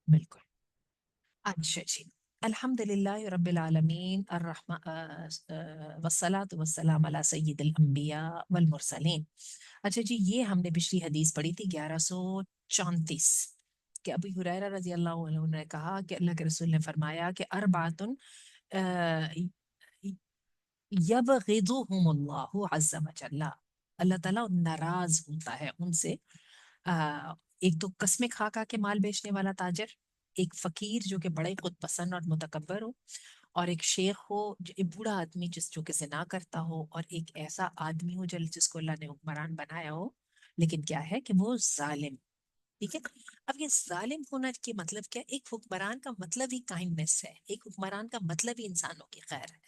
بالکل. اچھا جی. الحمد للہ رب العالمین والصلاة والسلام علی سید الانبیاء والمرسلین. اچھا جی، یہ ہم نے پچھلی حدیث پڑھی تھی 1134 کہ ابو ہریرہ رضی اللہ عنہ نے کہا کہ اللہ کے رسول نے فرمایا کہ اربعۃ یبغضهم اللہ عز وجل، اللہ تعالیٰ ناراض ہوتا ہے ان سے. ایک تو قسم کھا کھا کے مال بیچنے والا تاجر، ایک فقیر جو کہ بڑے خود پسند اور متکبر ہو، اور ایک شیخ ہو جو ایک بوڑھا آدمی جو کہ زنا کرتا ہو، اور ایک ایسا آدمی ہو جس کو اللہ نے حکمران بنایا ہو لیکن کیا ہے کہ وہ ظالم. ٹھیک ہے. اب یہ ظالم ہونا کے مطلب کیا؟ ایک حکمران کا مطلب ہی کائنڈنس ہے، ایک حکمران کا مطلب ہی انسانوں کی خیر ہے.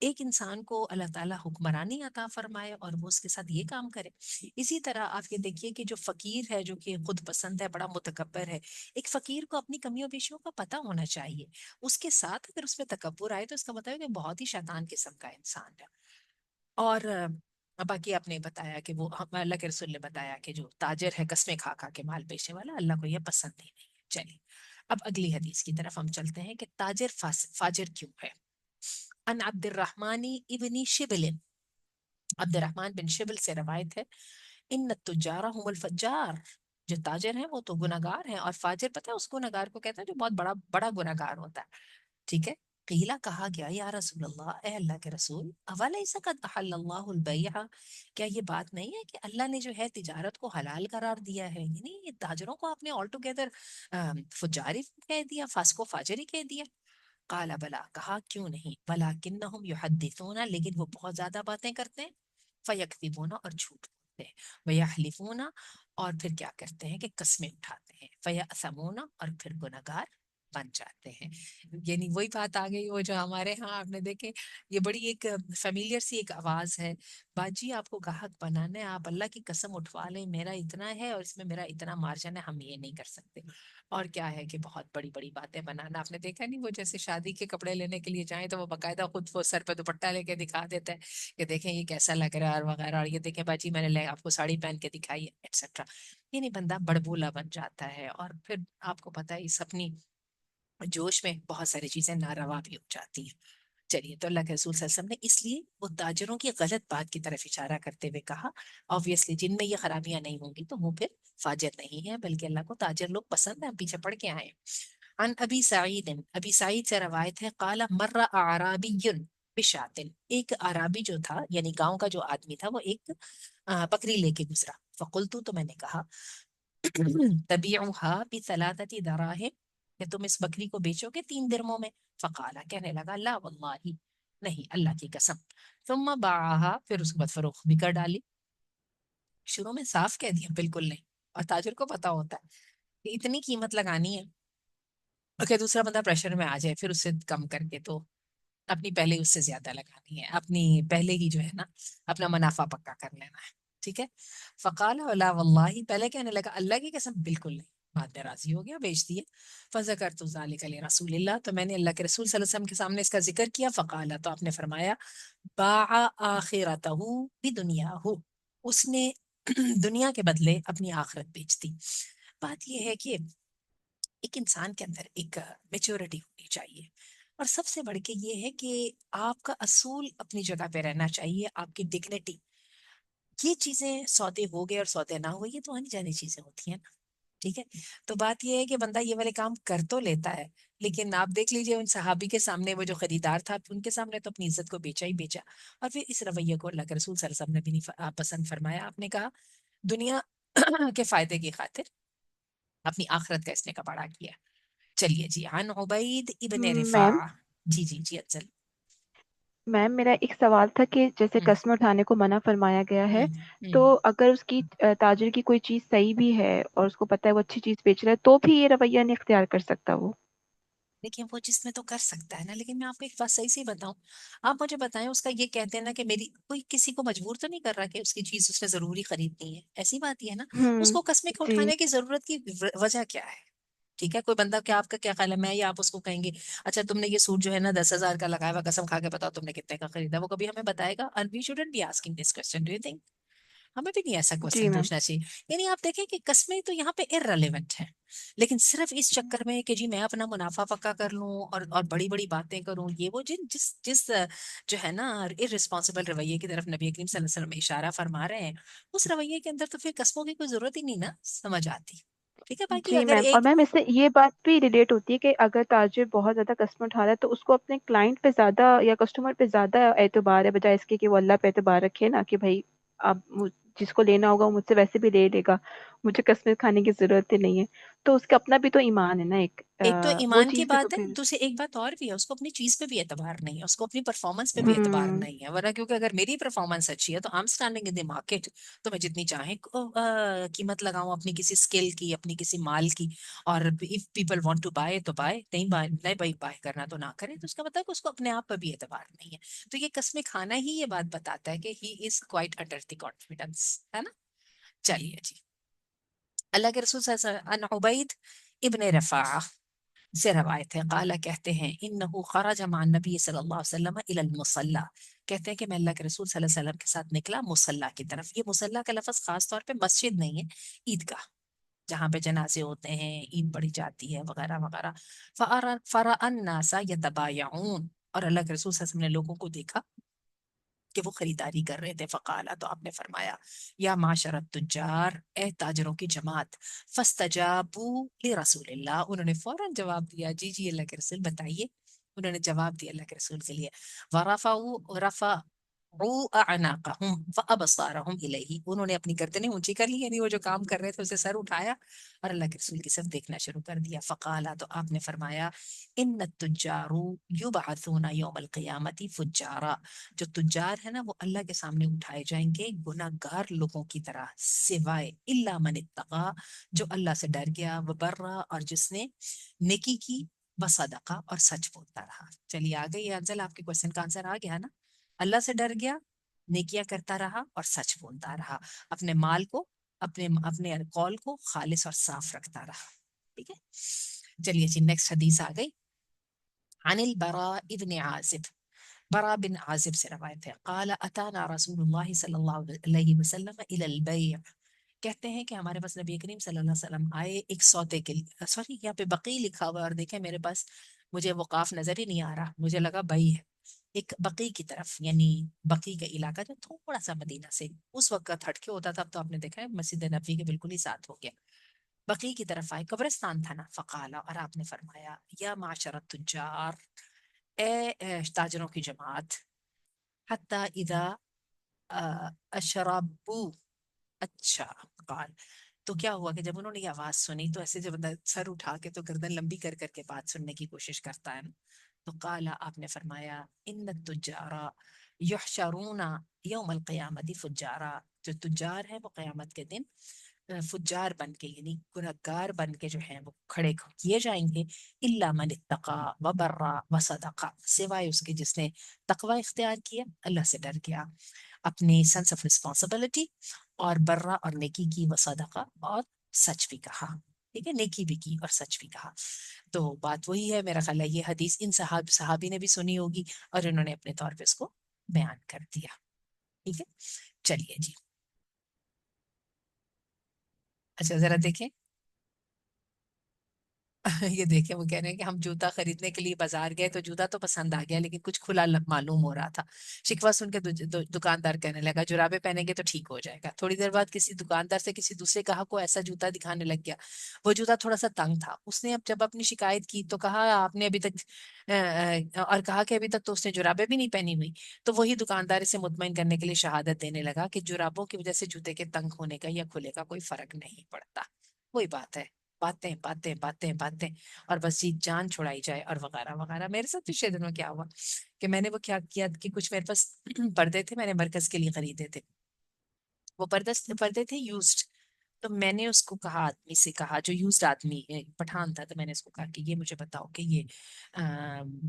ایک انسان کو اللہ تعالیٰ حکمرانی عطا فرمائے اور وہ اس کے ساتھ یہ کام کرے. اسی طرح آپ یہ دیکھیے کہ جو فقیر ہے جو کہ خود پسند ہے، بڑا متکبر ہے، ایک فقیر کو اپنی کمیوں بیشیوں کا پتہ ہونا چاہیے. اس کے ساتھ اگر اس میں تکبر آئے تو اس کا مطلب ہے کہ بہت ہی شیطان قسم کا انسان ہے. اور باقی آپ نے بتایا کہ وہ اللہ کے رسول نے بتایا کہ جو تاجر ہے قسمیں کھا کھا کے مال بیچنے والا، اللہ کو یہ پسند ہی نہیں ہے. چلیے اب اگلی حدیث کی طرف ہم چلتے ہیں کہ تاجر فاجر کیوں ہے. ان عبد الرحمن ابن شبل، عبد الرحمن بن شبل سے روایت ہے، ان التجار هم الفجار، جو تاجر ہیں وہ تو گناہگار ہیں، اور فاجر پتہ ہے اس گناہگار کو کہتا ہے جو بہت بڑا بڑا گناہگار ہوتا ہے. ٹھیک ہے. قیلا کہا گیا یا رسول اللہ، اے اللہ کے رسول، اولیس قد احل اللہ البیع، کیا یہ بات نہیں ہے کہ اللہ نے جو ہے تجارت کو حلال قرار دیا ہے؟ یعنی یہ تاجروں کو آپ نے آل ٹوگیدر فجاری کہہ دیا، فاسق و فاجری کہہ دیا. قال بلا، کہا کیوں نہیں، ولکنہم یحدثون، لیکن وہ بہت زیادہ باتیں کرتے ہیں، فیکذبون، اور جھوٹ بولتے ہیں، ویحلفون، اور پھر کیا کرتے ہیں کہ قسمیں اٹھاتے ہیں، فیأثمون، اور پھر گناہگار بن جاتے ہیں. یعنی وہی بات آ گئی وہ جو ہمارے ہاں آپ نے دیکھے، یہ بڑی ایک فیملیئر سی ایک آواز ہے، باجی آپ کو گاہک بنانا ہے، آپ اللہ کی قسم اٹھوا لیں میرا اتنا ہے اور اس میں میرا اتنا مارجن ہے، ہم یہ نہیں کر سکتے. اور کیا ہے کہ بہت بڑی بڑی باتیں بنانا. آپ نے دیکھا نہیں وہ جیسے شادی کے کپڑے لینے کے لیے جائیں تو وہ باقاعدہ خود وہ سر پہ دوپٹہ لے کے دکھا دیتا ہے کہ دیکھیں یہ کیسا لگ رہا ہے اور وغیرہ، اور یہ دیکھیں باجی میں نے آپ کو ساڑی پہن کے دکھائی ہے ایٹسٹرا. یعنی بندہ بڑبولا بن جاتا ہے، اور پھر آپ کو پتہ ہے اس اپنی جوش میں بہت ساری چیزیں ناروا بھی ہو جاتی ہیں. چلیے تو اللہ کے رسول صلی اللہ علیہ وسلم نے اس لیے وہ تاجروں کی غلط بات کی طرف اشارہ کرتے ہوئے کہا آبویسلی جن میں یہ خرابیاں نہیں ہوں گی تو وہ پھر فاجر نہیں ہے، بلکہ اللہ کو تاجر لوگ پسند ہیں. پیچھے پڑھ کے آئے. عن ابی سعید، ابی سعید سے روایت ہے، قال مر اعرابی بشاتن، ایک اعرابی جو تھا یعنی گاؤں کا جو آدمی تھا وہ ایک بکری لے کے گزرا. فقلت، تو میں نے کہا تبیعها بثلاثه دراهم، کہ تم اس بکری کو بیچو گے 3 درموں میں. فقالا، کہنے لگا لا واللہ، نہیں اللہ کی قسم. ثم باعها، پھر اس کے بعد فروخت بھی کر ڈالی. شروع میں صاف کہہ دیا بالکل نہیں، اور تاجر کو پتا ہوتا ہے کہ اتنی قیمت لگانی ہے، اور دوسرا بندہ پریشر میں آ جائے پھر اس سے کم کر کے تو اپنی پہلے اس سے زیادہ لگانی ہے، اپنی پہلے ہی جو ہے نا اپنا منافع پکا کر لینا ہے. ٹھیک ہے. فقال لا واللہ، پہلے کہنے لگا اللہ کی قسم بالکل نہیں، بعد میں راضی ہو گیا، بیچ دیے. فذکرت ذلک لرسول اللہ، تو میں نے اللہ کے رسول صلی اللہ علیہ وسلم کے سامنے اس کا ذکر کیا. فقال، تو آپ نے فرمایا باع آخرتہ بدنیاہ، اس نے دنیا کے بدلے اپنی آخرت بیچ دی. بات یہ ہے کہ ایک انسان کے اندر ایک میچورٹی ہونی چاہیے، اور سب سے بڑھ کے یہ ہے کہ آپ کا اصول اپنی جگہ پہ رہنا چاہیے، آپ کی ڈگنیٹی. یہ چیزیں سودے ہو گئے اور سودے نہ ہوئے یہ تو آنی جانی چیزیں ہوتی ہیں نا. ٹھیک ہے. تو بات یہ ہے کہ بندہ یہ والے کام کر تو لیتا ہے، لیکن آپ دیکھ لیجئے ان صحابی کے سامنے وہ جو خریدار تھا ان کے سامنے تو اپنی عزت کو بیچا ہی بیچا. اور پھر اس رویے کو اللہ کے رسول صلی اللہ علیہ وسلم نے بھی نہیں پسند فرمایا. آپ نے کہا دنیا کے فائدے کی خاطر اپنی آخرت کا اس نے کباڑا کیا. چلیے جی. عن عبید ابن میم رفاع، جی جی جی افضل. میم میرا ایک سوال تھا کہ جیسے ہوں قسم اٹھانے کو منع فرمایا گیا ہے، ہوں ہوں. تو اگر اس کی تاجر کی کوئی چیز صحیح بھی ہے اور اس کو پتہ ہے وہ اچھی چیز بیچ رہا ہے تو بھی یہ رویہ نہیں اختیار کر سکتا وہ؟ لیکن وہ جس میں تو کر سکتا ہے نا، لیکن میں آپ کو ایک بات صحیح سے بتاؤں، آپ مجھے بتائیں اس کا یہ کہتے ہیں نا کہ میری کوئی کسی کو مجبور تو نہیں کر رہا کہ اس کی چیز اس نے ضروری خریدنی ہے، ایسی بات ہی ہے نا. اس ہوں. کو قسمیں جی. اٹھانے کی ضرورت کی وجہ کیا ہے؟ ٹھیک ہے. کوئی بندہ کیا آپ کا کیا خیال ہے، میں یا آپ اس کو کہیں گے اچھا تم نے یہ سوٹ جو ہے نا 10,000 کا لگایا ہوا، قسم کھا کے بتاؤ تم نے کتنے کا خریدا؟ وہ کبھی ہمیں بتائے گا؟ and we shouldn't be asking this question, do you think؟ ہمیں بھی نہیں ایسا جی کوشچن میم. پوچھنا چاہیے. یعنی آپ دیکھیں کہ قسمیں تو یہاں پہ irrelevant ہیں. لیکن صرف اس چکر میں کہ جی میں اپنا منافع پکا کر لوں اور بڑی بڑی باتیں کروں، یہ وہ جس جو ہے نا ارسپانسبل رویے کی طرف نبی کریم صلی اللہ علیہ وسلم اشارہ فرما رہے ہیں، اس رویے کے اندر تو پھر قسموں کی کوئی ضرورت ہی نہیں نا سمجھ آتی. ٹھیک ہے، باقی جی اگر میم، اور ایک میم اس سے یہ بات بھی ریلیٹ ہوتی ہے کہ اگر تاجر بہت زیادہ کسٹمر اٹھا رہا ہے تو اس کو اپنے کلائنٹ پہ زیادہ یا کسٹمر پہ زیادہ اعتبار ہے، بجائے اس کے کہ وہ اللہ پہ اعتبار رکھے نا کہ بھائی اب جس کو لینا ہوگا وہ مجھ سے ویسے بھی لے لے گا، مجھے کسٹمر کھانے کی ضرورت ہی نہیں ہے. تو اس کا اپنا بھی تو ایمان ہے نا ایک، ایک تو وہ ایمان کی چیز بھی تو بات ہے، پھر. دوسری ایک بات اور بھی ہے، اس کو اپنی چیز پہ بھی اعتبار نہیں ہے، اس کو اپنی پرفارمنس پہ بھی اعتبار ہوں. نہیں ہے، ورنہ کیونکہ اگر میری پرفارمنس اچھی ہے تو I am standing in the market, تو میں جتنی چاہیں قیمت لگاؤں اپنی کسی اسکل کی، اپنی کسی مال کی، اور if people want to buy تو بائی، نہیں بائی کرنا تو نہ کریں. تو اس کا مطلب ہے کہ اس کو اپنے آپ پہ بھی اعتبار نہیں ہے. تو یہ قسم کھانا ہی یہ بات بتاتا ہے کہ he is quite under the confidence, ہے نا. چلیے جی، اللہ کے رسول صلی اللہ علیہ وسلم عن عبید ابن رفاعہ سے روایت ہے، قال کہتے ہیں انه خرج مع النبی صلی اللہ علیہ وسلم الى المصلی، کہتے ہیں کہ میں اللہ کے رسول صلی اللہ علیہ وسلم کے ساتھ نکلا مصلی کی طرف. یہ مصلی کا لفظ خاص طور پہ مسجد نہیں ہے، عیدگاہ، جہاں پہ جنازے ہوتے ہیں، عید پڑھی جاتی ہے وغیرہ وغیرہ. فرأى الناس يتبايعون، اور اللہ کے رسول صلی اللہ علیہ وسلم نے لوگوں کو دیکھا کہ وہ خریداری کر رہے تھے. فقالا، تو آپ نے فرمایا، یا معاشر التجار، اے تاجروں کی جماعت. فاستجابوا لرسول اللہ، انہوں نے فوراً جواب دیا، جی جی اللہ کے رسول بتائیے. انہوں نے جواب دیا اللہ کے رسول کے لیے. رفعوا اعناقهم فابصارهم الیہ، انہوں نے اپنی گردنیں اونچی کر لی، یعنی وہ جو کام کر رہے تھے اسے سر اٹھایا اور اللہ کے رسول کی طرف دیکھنا شروع کر دیا. فقالا، تو آپ نے فرمایا، ان التجار یبعثون یوم القیامت فجارا، جو تجار ہے نا وہ اللہ کے سامنے اٹھائے جائیں گے گناہگار لوگوں کی طرح، سوائے الا من اتقا، جو اللہ سے ڈر گیا، وبرا، اور جس نے نیکی کی، وصدقہ، اور سچ بولتا رہا. چلیے آ گئی افضل، آپ کے کوشچن کا آنسر آ گیا نا. اللہ سے ڈر گیا، نیکیاں کرتا رہا اور سچ بولتا رہا، اپنے مال کو، اپنے قول کو خالص اور صاف رکھتا رہا. ٹھیک ہے، چلیے جی نیکسٹ حدیث آ گئی. عن البراء ابن عازب، برا بن عازب سے روایت ہے، قال اتانا رسول اللہ صلی اللہ علیہ وسلم الى البیع، کہتے ہیں کہ ہمارے پاس نبی کریم صلی اللہ علیہ وسلم آئے ایک سودے کے لیے. سوری یہاں پہ بقی لکھا ہوا ہے، اور دیکھیں میرے پاس مجھے وقاف نظر ہی نہیں آ رہا، مجھے لگا بئی ہے. ایک بقی کی طرف، یعنی بقی کا علاقہ جو تھوڑا سا مدینہ سے اس وقت ہٹ کے ہوتا تھا، اب تو آپ نے دیکھا ہے مسجد نبوی کے بالکل ہی ساتھ ہو گیا. بقی کی طرف آئے، قبرستان تھا نا. فقالا، اور آپ نے فرمایا، یا معاشر التجار، اے تاجروں کی جماعت، حتی اذا اشربو، اچھا، قال، تو کیا ہوا کہ جب انہوں نے یہ آواز سنی تو ایسے جب سر اٹھا کے تو گردن لمبی کر کر کے بات سننے کی کوشش کرتا ہے نا، تو قال، آپ نے فرمایا، ان التجارا یحشرون یوم القیامت فجارا، جو تجار ہیں وہ قیامت کے دن فجار بن کے، یعنی گنہگار بن کے جو ہیں وہ کھڑے کیے جائیں گے. الا من اتقا وبرا وصدقا، سوائے اس کے جس نے تقوی اختیار کیا، اللہ سے ڈر گیا، اپنی سینس آف رسپانسبلٹی، اور برا، اور نیکی کی، وصدقہ، اور سچ بھی کہا. ٹھیک ہے، نیکی بھی کی اور سچ بھی کہا. تو بات وہی ہے، میرا خیال ہے یہ حدیث ان صحابی نے بھی سنی ہوگی اور انہوں نے اپنے طور پہ اس کو بیان کر دیا. ٹھیک ہے، چلیے جی. اچھا ذرا دیکھیں یہ دیکھیں، وہ کہہ رہے ہیں کہ ہم جوتا خریدنے کے لیے بازار گئے تو جوتا تو پسند آ گیا لیکن کچھ کھلا معلوم ہو رہا تھا. شکوہ سن کے دکاندار کہنے لگا جرابے پہنیں گے تو ٹھیک ہو جائے گا. تھوڑی دیر بعد کسی دکاندار سے کسی دوسرے گاہک کو ایسا جوتا دکھانے لگ گیا، وہ جوتا تھوڑا سا تنگ تھا. اس نے اب جب اپنی شکایت کی تو کہا آپ نے ابھی تک اور کہا کہ ابھی تک تو اس نے جرابے بھی نہیں پہنی ہوئی. تو وہی دکاندار اسے مطمئن کرنے کے لیے شہادت دینے لگا کہ جرابوں کی وجہ سے جوتے کے تنگ ہونے کا یا کھلے کا کوئی فرق نہیں پڑتا. وہی بات ہے، باتیں باتیں باتیں باتیں، اور بس جی جان چھڑائی جائے اور وغیرہ وغیرہ. میرے ساتھ پچھلے دنوں کیا ہوا کہ میں نے وہ کیا کیا کہ کچھ میرے پاس پردے تھے، میں نے مرکز کے لیے خریدے تھے. وہ پردے تھے یوزڈ. تو میں نے اس کو کہا، آدمی سے کہا جو یوزڈ آدمی پٹھان تھا، تو میں نے اس کو کہا کہ یہ مجھے بتاؤ کہ یہ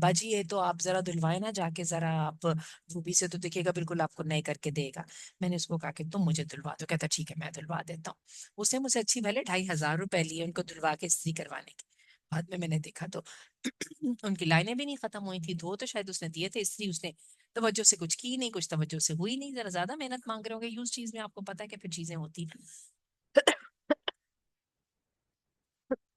باجی ہے تو آپ ذرا دھلوائے نا جا کے، ذرا آپ خوبی سے تو دیکھے گا بالکل آپ کو نئے کر کے دے گا. میں نے اس کو کہا کہ تم مجھے دھلوا دو. کہتا ٹھیک ہے میں دھلوا دیتا ہوں. اس نے مجھ سے اچھی بھلے 2500 روپے لیے ان کو دھلوا کے استری کروانے کی. بعد میں نے دیکھا تو ان کی لائنیں بھی نہیں ختم ہوئی تھی. دھو تو شاید اس نے دیے تھے، استری اس نے توجہ سے کچھ کی نہیں، کچھ توجہ سے ہوئی نہیں. ذرا زیادہ محنت مانگ رہے ہوں گے یوز چیز میں، آپ کو پتا ہے کہ پھر چیزیں ہوتی